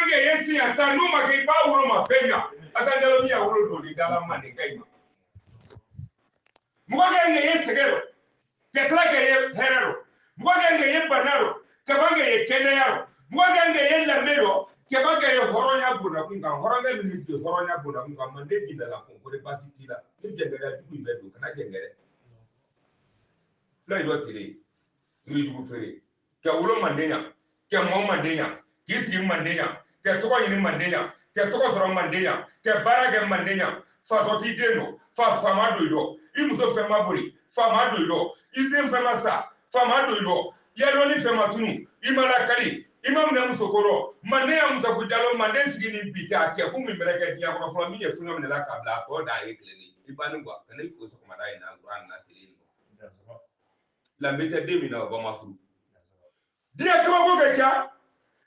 Mugange yesi ya tanuma ke ba wuro ma penya. Asandalo mi ya wuro do di dala mane kai. Mugange yesi gero. Ketra ke ye herero. Mugange ye banaro. Kabange ye keneyaro. Mugange ye lamero. Kebange ye horonya buna kunga. Horonga ministre horonya buna kunga. Mande gida la konkore basi tila. Si jengere tuku ibedo kana jengere. Fly do tire. Yuri jugu fere. Ke wulo mandenya. Ke mo mandenya. Kisi mandenya. Ke toko yini mandenya. Ke toko soro mandenya. Ke barage mandenya. Fa toti deno. Fa fama do yo. Imuso fema buri. Fama do yo. Idem fema sa. Fama do yo. Yaloni fema tunu. Imala kali. Imam na musokoro. Mandenya Moustapha Diallo manden sigi ni bita. Ke kumi mereke diya kono fula miye funga mnela kabla. Ko da ekleni. Ibanu kwa. Kana ifoso kumada ina Quran na tilini. La méthode de mina ba mafuru dia kaba ko gacha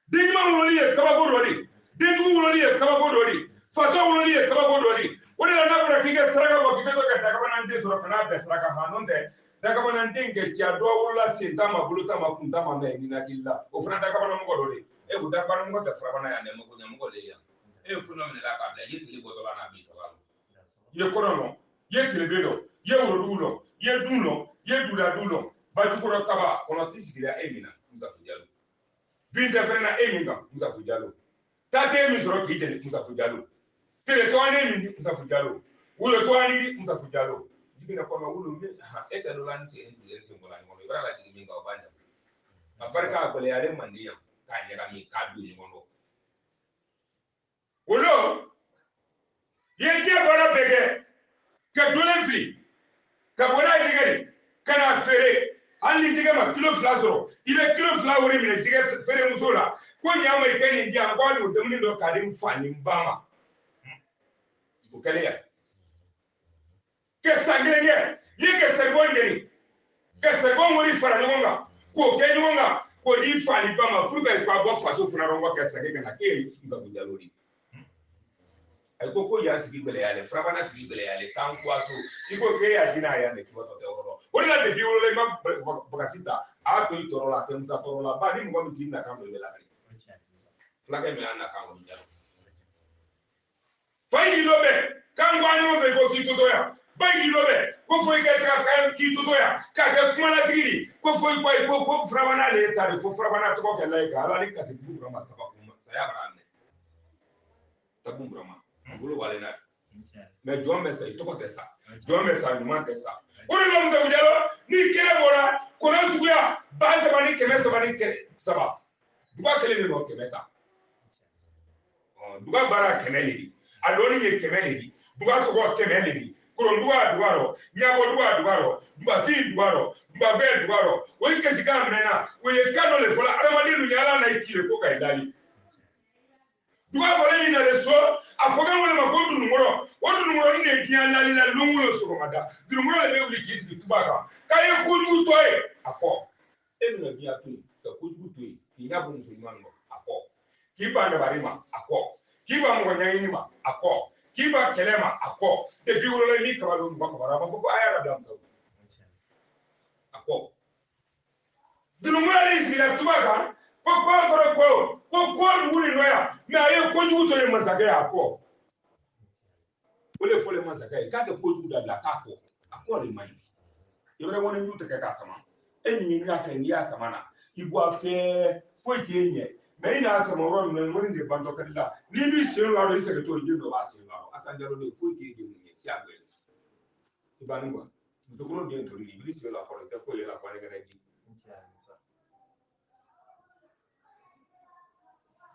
de ma woni e kaba ko doli de du woni e kaba ko doli fato woni e kaba ko doli woni la na ko ki ga saraka ko ki ga daga banan de soro kana be saraka hanon de daga banan de nge cha do wala sinta ma buluta ma kunta ma me ni na killa o fana daga banan ko doli e bu daga banan ko ta Farabana ya ne mo ko nyam ko le ya e funa me la ka bla ye tili ko to bana bi to ba ye korono ye tili bedo ye wodulo ye dulo ye dula dulo Batukura kaba kono tisigila emina Moustapha Diallo binte frena eminga Moustapha Diallo tate mi soro kite Moustapha Diallo tele to ane mi Moustapha Diallo wulo to ane Moustapha Diallo digina kono wulo mi ha eta no lan se en sembola ngono ibara la tigi minga obanya afarka ko le ale mandiya ka nyaga mi ka du ni ngono wulo ye je bana bege ka dolen fli ka bona digari kana fere Ali tiga ma kilo fila sɔrɔ I bɛ kilo fila wari minɛ jɛgɛ feere muso la ko ɲa ma I kɛ nin di yan ko hali o dumuni dɔ k'a di n fa ni n ba ma o kɛlen ya kɛ san kelen kɛ I ye kɛ sɛgɛbɔn ɲɛni kɛ sɛgɛbɔn wari fara ɲɔgɔn kan k'o kɛ ɲɔgɔn kan k'o di fa ni ba ma pour que k'a bɔ faso fana rɔ kɛ sɛgɛ ka na k'e ye Moustapha Diallo de a ko yan sigi gɛlɛyalen Farabana sigi gɛlɛyalen k'an kuwaso I ko k'e y'a di n'a yan de k'i bɔ tɔ tɛ yɔrɔ o de la depuis wolola I ma bagasi ta a to I tɔɔrɔ la a tɛ Musa tɔɔrɔ la ba ni mɔgɔ min t'i na kan dɔ I bɛ lakari fulakɛ min y'a na kan kɔni jalo fa I k'i lɔbɛn k'an ko an ɲɔgɔn fɛ ko k'i to to yan ba I k'i lɔbɛn ko fo I ka k'i to to yan k'a kɛ kumalasigi di ko fo I ko Farabana de ye ta de fo Farabana tɔgɔ kɛ layi kan ala ni kati bugu Burama saba kuma saya bara minɛ tabu Burama bolo wale na mais jɔn bɛ sa I tɔgɔ tɛ sa jɔn bɛ sa ɲuman tɛ sa o de la Moustapha Diallo ni kɛlɛ bɔra kɔnɔ suguya 3,000 ni 300 duga kelen de don 100 ta duga baara 100 de di a dɔɔni ye 100 de di duga tɔgɔ 100 de di koron duga rɔ ɲabɔ duga rɔ duga fin duga rɔ duga bɛɛ duga rɔ o ye kasi kan mɛnna o ye kan dɔ le fɔla adamaden ninnu ala na I ci de ko ka I dali duga fɔlen min na le so a fɔ kan wele ma ko dunukɔrɔ o dunukɔrɔ ni de diɲɛ lali la lungu lo sɔgɔmada dunukɔrɔ de bɛ wuli k'i sigi tuba kan k'a ye kojugu tɔ ye a kɔ e bɛna diɲɛ to yen ka kojugu to yen k'i ɲɛ bɔ muso ɲuman ma a kɔ k'i ban dabali ma a kɔ k'i ban mɔgɔ ɲɛɲini ma a kɔ k'i ban kɛlɛ ma a kɔ depuis wolola ni kaba don mɔgɔ kabara a b'a fɔ ko a y'a dabila muso a kɔ dunukɔrɔ de sigira tuba kan ko kɔrɔ ko dugu ni nɔya mais a ye kojugu to ye masakɛ ye a kɔ o de fɔlen masakɛ ye k'a tɛ kojugu dabila k'a kɔ a kɔ de man ɲi I bɛ wani ju tigɛ k'a sama e min ye ɲa fɛ n'i y'a sama na I bɔ a fɛ foyi t'e ɲɛ mais I n'a sama yɔrɔ min na wani de bantɔ ka di la n'i b'i sen la I sɛgɛn t'o ye dɔ b'a sen la Assane Diallo de foyi t'e den ɲɛ si a bɛɛ I b'a ni quoi musokɔrɔ den tori I b'i sen la kɔrɔ I tɛ foyi ye la fɔ ne kana ji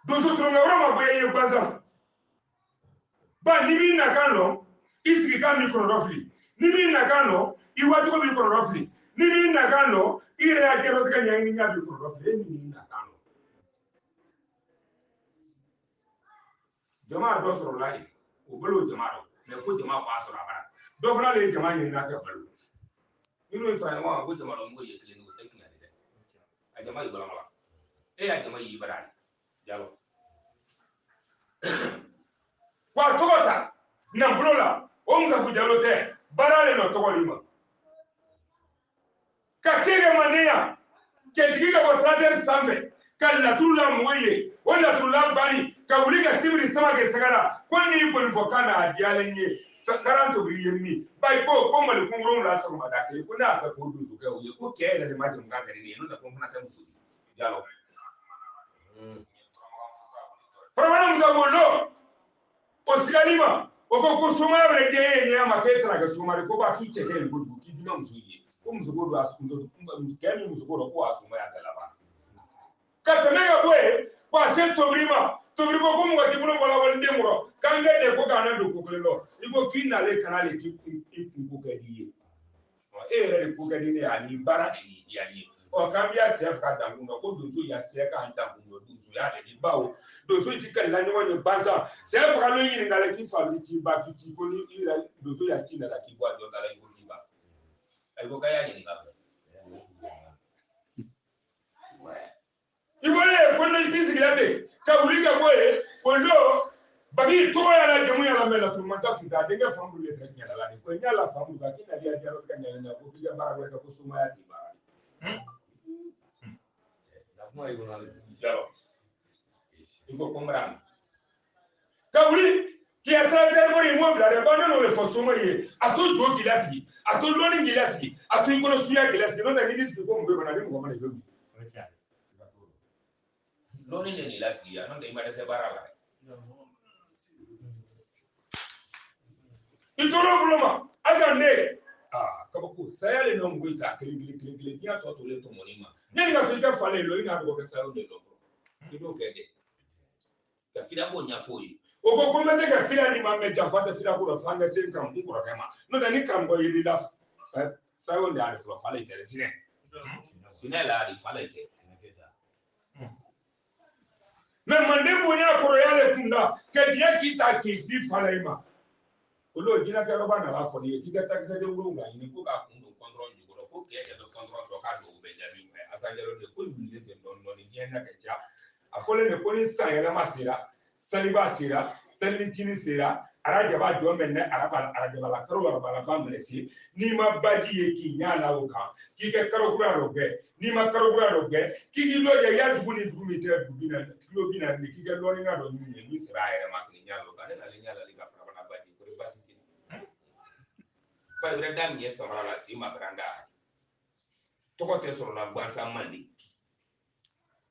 donso tulonkɛ yɔrɔ ma bɔ e ye gansan ba n'i b'i na kan dɔn I sigi kan b'i kɔnɔ fili n'i b'i na kan dɔn I wacogo b'i kɔnɔ fili n'i b'i na kan dɔn I yɛrɛ y'a jɛnatigɛ ɲɛɲini ɲa b'i kɔnɔ fili e min b'i na kan dɔn jama dɔ sɔrɔ la yen o bolo jama dɔn mais ko jama b'a sɔrɔ a bara dɔ fana de ye jama ɲini n'a kɛ balo minnu ye fara ɲɔgɔn kan ko jama dɔn ko ye kelen o tɛ tiɲɛ de dɛ a jama ye balamala e y'a jama y'i bara de Diallo wa tɔgɔ ta nafolo la o Moustapha Diallo tɛ baara le nɔ tɔgɔ di ma ka kɛ mandenya cɛtigi ka bɔ tracteur sanfɛ kala tulla moye wala tulla bari ka wuli ka sibiri sama ke sagara ko ni ko fo kana dialenye karanto yemmi bay ko mali kungro la sama da ke ko na fa ko du ka uye ko ke da ma dum ga gari ne no da ko fana kan su jalo Farabana Moussa Bollo o sigalima o ko suma bre je ne ma ke tra ga suma ko ba ki che ke gudu ki dina musu yi ko musu godu asunto kemi musu godu ko asuma ya kala ba katamega boye kwa se tobrima ko mo gati buno wala wal demuro kanga de ko kana do ko lelo iko kinale kanale ki ko gadi e re ko gadi ne ani bara ni yani o kambia chef ka danguno ko dozo ya se ka danguno dozo ya de bawo dozo ti kan la ni woni banza chef ka lo yin ngale ki fabriti ba ki ti ko ni ira dozo ya ki la ki bwa do ngale ko ki ba ay ko kaya ni ba ibole ko na ti sigilate ka wuli ka boye ko lo bagi to ya la jamu ya la mela to manza tu da denga famu le trek nyala la ko nyala famu ba ki na dia dia ro ka nyala na ko ki ga bara ko suma ya ti bara la mo ay jalo iko komran ka wuli ki atrater mo mo bla de ba no le fo suma ye ato jo ki lasigi ato loni ki lasigi ato iko no suya ki lasigi no da ni disi ko mo be na de mo ma na yobi loni ne ni lasigi ya no da ima de se bara la itoro buloma agande kabako sayale no ngwita kili dia to le to monima nyani ga to ka fale lo ina ko ka sayo de lo ido kede ka fira bo nya foyi o ko ko meze ka fira ni mamme jafata fira ko fanga sen kan ku ko kama no da ni kan go yiri la sayo de ari flo fale ite sine sine la ari fale ite mais mande bo nya ko yale kunda ke dia kita ki fi fale ma olo jina ka roba na la fodi ki ga taxe de wuro nga ni ko ka kundo control ju ko ke ya do control so ka do be jabi asangero de ko ni de don don ni na ka cha afole ne ko ni sayela masira saliba sira salitini sira araja ba do men ne araja la karo la ba mlesi ni ma baji ye ki nyala o kan ki ke karo kura ro be ni ma karo kura ro be ki ki lo ya dugu ni dugu mi te dugu na kilo bi na ni ki ke lo ni na do ni sira ere ma ki nyala o kan na le nyala li ka Farabana baji ko basi ba bre dam ye sora la si ma branda to ko te soro la gbansa mandi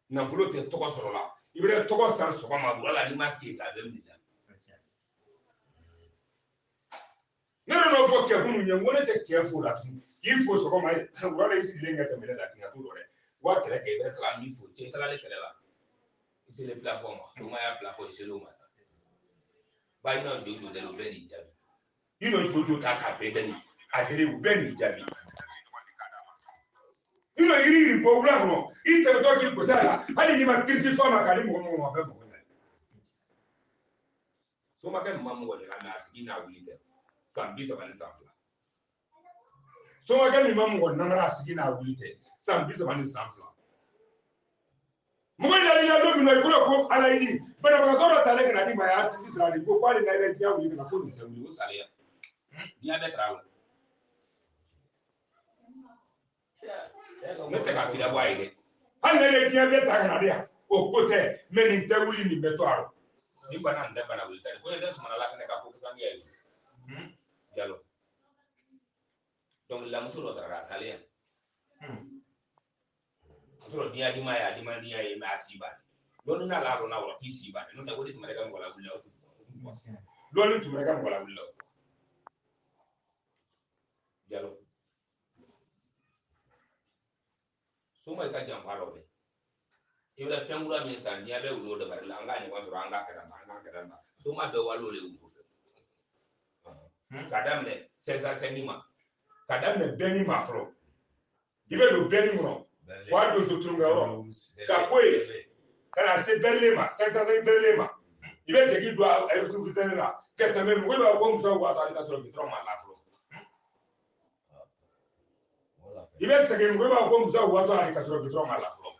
na fulo te to ko soro la ibre to ko san so ma bura la ni ma ki ka be mi da no fo ke bunu nye ngone te ke fo la tu ki fo so ma bura la isi lenga te mele la ki ngatu dore wa kele ke be kala mi fo te kala le kele la ite le plafond so ma ya plafond se lo ma sa ba ina jojo de lo be ni jabi ino jojo ka ka be de ni adere u be ni jabi ino iri po wula no ite to ki ko sala hali ni ma kirsi fama ka ni mo be mo so ma kan mamu wala na asigi na wuli de sambi so ban samfla so ma kan mamu wala na asigi na wuli de sambi so ban samfla mo ya ya do mi no ko ala ni bana bana ko ta le kana ti ma ya ti tra ni ko kwali na ile dia wuli na ko ni ta wuli o sale ya dia be tra ne te ka fira bwa ile hali ile dia be ta kana dia o ko te me ni te wuli ni be to aro ni bana nda bana wuli ta ko ne da suma la kana ka ko sangi ya jalo donc la muso tra sale ya soro dia di maya di mandia e masiba lolu na la ro na wala kisiba no da wodi tumere kan wala bulla lolu tumere kan wala bulla jalo so mai ka jam faro be e wala fengura mi san dia be wulo da bar la anga ni waso anga kada ba so ma be walo le wulo kadam ne sensa senima kadam ne beni ma fro ibe do beni mo wa do so tunga ro ka boy kana se berlema sensa se berlema ibe je ki do e tu fitena ke tame mo ba ko muso wa ta ka so bi tro ma la fro ibe se ke mo ba ko muso wa ta ka so bi tro ma la fro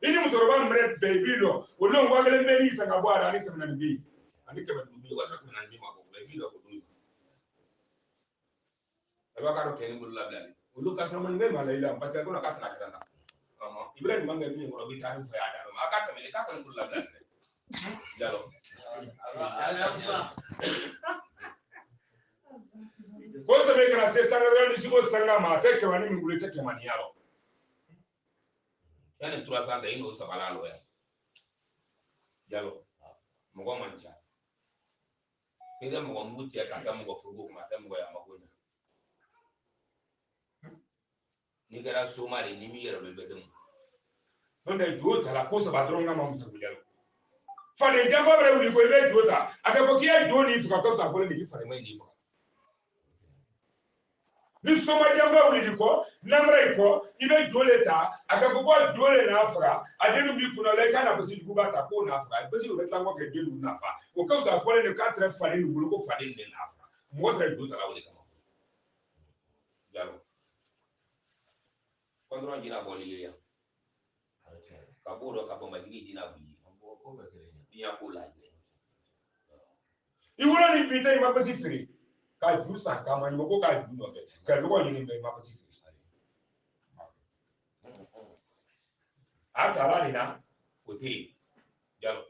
ini muso ba mre baby no o no wa gele be ni ta ka bo ara ni ke na bi ani ke ba du wa so ke na bi ma ko baby do ko du e ba ka ro ke ni bulla blali ulu ka so man be ma la ila parce que ko na ka ta na Ibrahim manga mi ngoro bi tan fa ya da ma ka tamele ka kan kula bla Diallo ko to be kana se sanga ni siko sanga ma te ke wani mi ngule te ke mani yaro yani 300 da ino sabala lo ya Diallo mo ko mancha ida mo nguti ya ka mo ko fugo ma ta mo ya ma ko ni gara somali ni mi yero be bedum donde jota la cosa badronga ma musa Diallo fale jafa bre wuli ko be jota aka fo kiya joni fuka ko sa ko ni fare mai ni fuka ni soma jafa wuli ko namra ko ibe jole ta aka fo ko jole na afra adenu bi kuna le kana basi duba ta ko na afra basi o betla ko ke delu na fa o ka ta fole ne ka tre fale ni wuli ko fale ni na afra mo tre jota la wuli kama Diallo kondro jina boli ya ka bodo ka bomba jini jina bi ko be kele ni ya ko la iwolo ni bita ma basi firi ka ju sa ka man ko ka ju no fe ka lo ni be ma basi firi atala ni na kote Diallo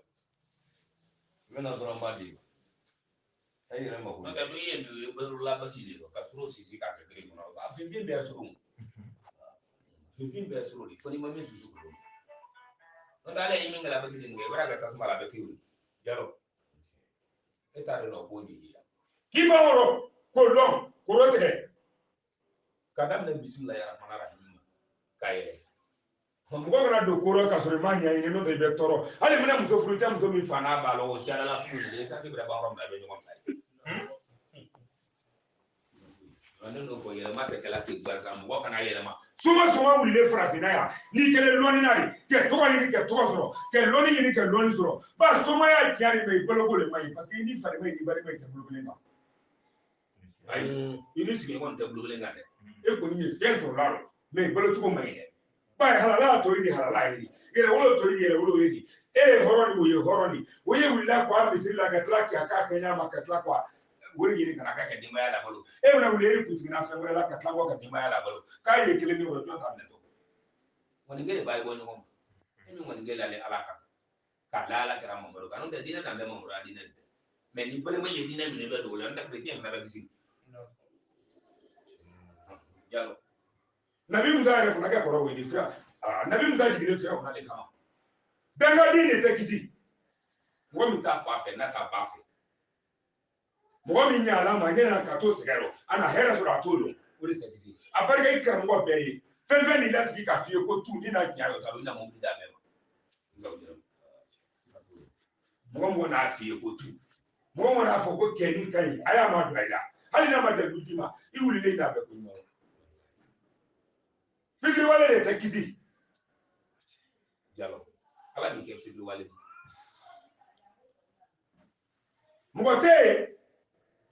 mena dora mbadi ay rema ko ka do ye do be la basi le ka suro sisi ka ka kire no ba fin fin be suro fin be suro di foni ma min susu ko no dale yi min la basi le ngai bara ka tasma la be kiwi Diallo eta no ko ni ki ba woro ko long ko rote kadam na bismillahir rahmanir rahim kaye mo kana do koro ka sore manya ine no de bektoro ale mina muso fruita muso mi fana ba lo shala la fu le sa ti bra ba rom na be nyom kai ando no ko yele mate kala ti gbaza mo kana yele ma suma wule frafina ya ni kele loni nari ke to ni ke to soro ke loni ni ke loni soro ba suma ya kiari be bolo bolo mai parce que ni fare mai ni bari mai ke bolo bolo ma ai ini sike kon te bolo bolo ngade e ko ni fe to laro me bolo tuko mai ne ba halala to ni halala ni ere wolo to ni ere wolo ni ere horoni woye willa kwa misila ga traki aka kenya makatla kwa wori yiri kana ka dimba ya la balo e wona wule ku tigina fa wala ka tlango ka dimba ya la balo ka ye kele ni woro jota ne to woni ngere bay woni ko ni woni ngere ale alaka ka dala kara mo baro kanu de dina dambe mo mura dina de mais ni bele may dina mi ne be do la nda chrétien na ba gisi Diallo nabi musa ya funa ka koro we di fra nabi musa jigire fra ona le kama danga dine te kisi mo mi ta fa fe na ka ba fe mo mi nya la ma ngena ka to sigaro ana hera so atolo uri te kisi abarga ikra mo be yi fe ni lasi ka fie ko tu ni na nya yo ta na mo bi da be mo na fie ko tu mo na fo ko keni kai aya ma do ila hali na ma da dudima I wuli le da be ko nyo fitri wale de te kisi Diallo ala ni ke fitri wale mo te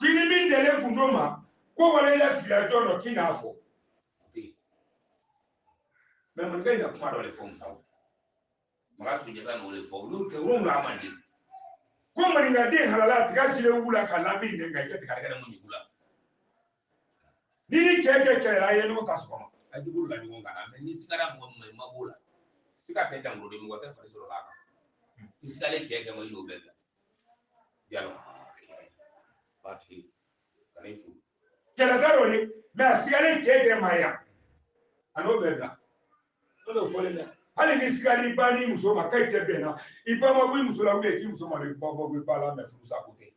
kini min dele kundoma ko wale la sigira jono kinafo me man ga ina kuma do le fo musawo maga su jeta no le fo lu ke rum la mandi ko man ga de halala tiga sile wula kala bi ne ga ke tiga ga mun wula ni ke la ye no kaso ma ajibulu la ni ngana me ni sigara mo me mabula siga ke tan ro de mo ta fa soro la ka ni sigale ke mo ino bella Diallo pati kanai fu kela daro ni me sigale ke maya ano bella no fole na hali ni sigale bani muso ma kai te bena iba ma bu muso la wi ki muso ma le bobo bu bala me fu sa kote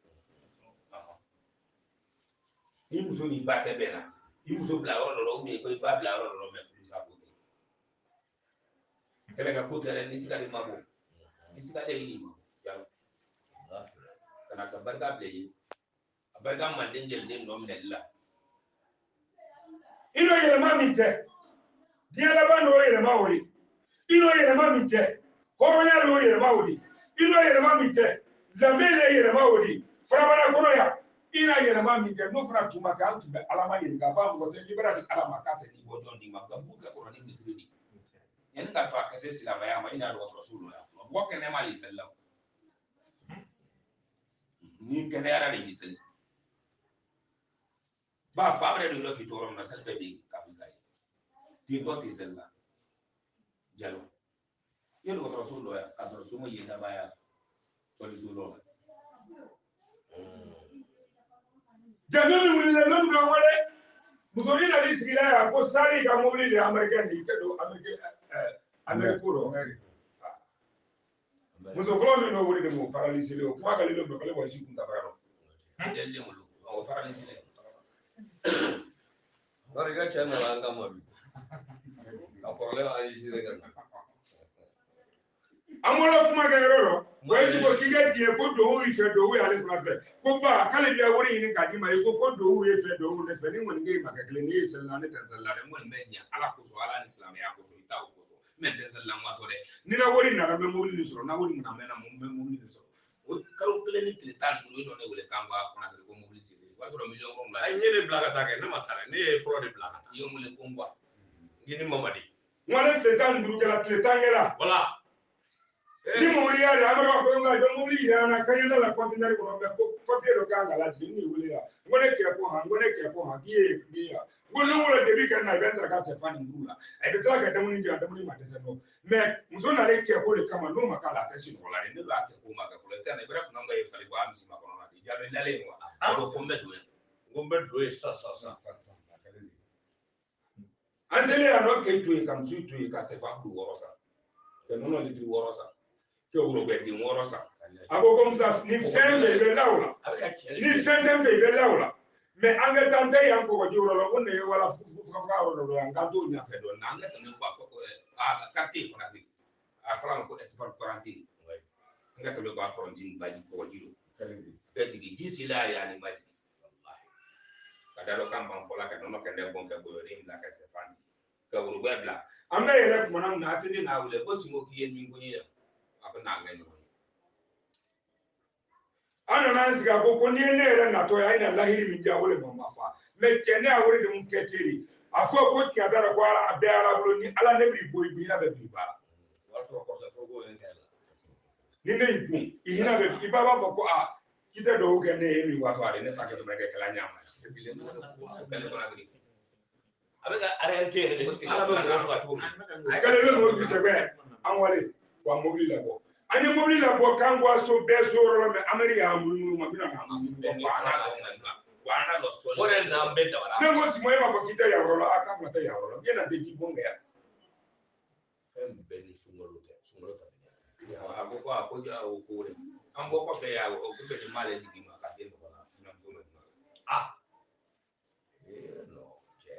ni muso ni ba te bena ni muso bla ro ro wi ko iba bla ro ro me fu sa kote kele ga kote ni sigale ma bo ni sigale ni ma Diallo kana ka barka ble yi barka man den jel den no minella ino yele ma mi te diala ba no yele ma wori ino yele ma mi te horonya lo yele ma wori ino yele ma mi te zambele yele ma wori Farabana kono ya ina yele ma mi te no fra tuma ka antu be alama yele ga ba mo te libera di alama ka te ni bojon di ma ga buka kono ni misri en ka to akase silama ya ma ina do rasulullah wa kana ma li sallam ni kana ara ni misri ba fabre do ki torom na salbe bi ka bi kai ti to ti sella Diallo yelo ko rasul ya ka rasul mo yenda baya to rasul Diallo ni wuli le non do wale musoni na lisigira ya ko sari ka mobili de american ni kedo amerikuro muso folo mi no wuli de mo paralysie le ko ka le do ko le wa shi kun ta bara no Diallo mo o paralysie le Bari ga chana langa mo. Ka problema ali si de ga. Amolo kuma ga yoro wa shi ko kiga die ko do wi fe do wi ale funa fe ko ba kale bia wori ni ka di ma ko do wi fe do wi fe ni woni ngai ma ka kle ni sella ne tan sella de mon me nya ala ko so ala ni islam ya ko so ita ko so me tan sella ma to de ni na wori na me mo ni so na wori na me na mo me mo ni so o karo kle ni kle tan do no ne wole kamba ko na ko mo mobilise wa so million ko la Ay ñene blaga take na matare ne fraude blaga. yo mo le ko ngwa Gini mamadi. ngwa le tan duru kala tletangela Wala. ni mori ya da amara ko nga do mori ya na kanya la container ko nga ko papier do kanga la ni wuli ya ngone ke ko ha giye giya ngone wala de bi kan na bentra ka se fani ngula e be tra ka da muni ya da muni ma dese no me muso na le ke ko le kama no makala ta shi ko la ne ba ke ko ma ka fule ta ne bra ko nga ye fali ko amsi ma ko na di ja be la le wa ko ko mbedo Ngombe doye sa. Anzele ya no ke tu kam su tu ka se fa du worosa ke no no li du worosa ke wuro be di worosa agogo musa ni fende be laula ni fende be laula me anga tante ya ko juro lo ne wala fuka ro lo anga do nya fe do na anga tan ko a katti ko na bi a fala ko expert quarantine anga to ko quarantine ba ko juro be digi jisila ya ni maji wallahi kadalo kamba fola ka no ka de bon ka ko rim la ka se fan ka wuro be bla anga yele ko na na tindi na wule ko simo ki yen min ko ya abana ngai ana nansiga ko ni ne yɛrɛ natɔ ye a ina lahiri min diya wale ma fa mɛ cɛ ne a wale de mun kɛ teri a fɔ ko tiɲɛ t'a ko a bɛɛ ala bolo ni ala ne b'i bo i hinɛ bɛ b'i ba ni ne y'i bon i hinɛ bɛ i ba b'a fɔ ko a k'i tɛ dɔw kɛ ne ye min wato ale ne ta kɛ tɛmɛ kɛ kɛlɛ ɲama A bɛ ka arrêté yɛrɛ de ala bɛ mɔgɔ faga cogo min a kɛlen bɛ mobili sɛbɛn an wale wa mobili la bɔ an ye mobili la bɔ k'an bɔ so bɛɛ so yɔrɔ mɛ ameri y'a munumunu ma bɛna na wa ana lɔ sɔli o de n'an bɛɛ dabara ne ko sima e b'a fɔ k'i tɛ yan yɔrɔ la a k'a fana tɛ yan yɔrɔ la yɛlɛ a tɛ ji bɔn kɛ yan fɛn bɛɛ ni sunkalo tɛ sunkalo ta a ko a ko ja o ko de an bɔ kɔfɛ yan o ko bɛ ni m'ale jigin ma ka den mɔgɔ la ɲamuso ma ah non cɛ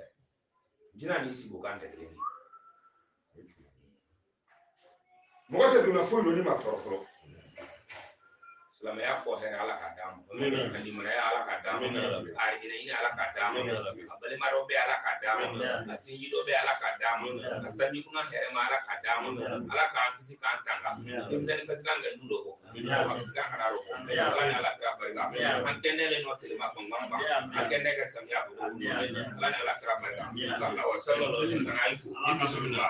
jina ni sibo kan tɛ kelen ye mɔgɔ tɛ donna foyi dɔn ni ma tɔɔrɔ fɔlɔ silamɛya kɔ hɛrɛ ala ka d'a ma limanaya ala ka d'a ma a hinɛ ala ka d'a ma a balima dɔ bɛ ala ka d'a ma a sinji dɔ bɛ ala ka d'a ma a sanji kunna hɛrɛma ala ka d'a ma ala k'an kisi k'an tanga denmisɛnnin bɛ se kan ka du dɔ bɔ a bɛ se kan ka dɔ bɔ ala ni ala kira barika an kɛnɛlen nɔ telema kɔnkan ban an kɛnɛ kɛ samiya bolo ala ni ala kira barika sallallahu alaihi wa sallam an y'a fo bisimila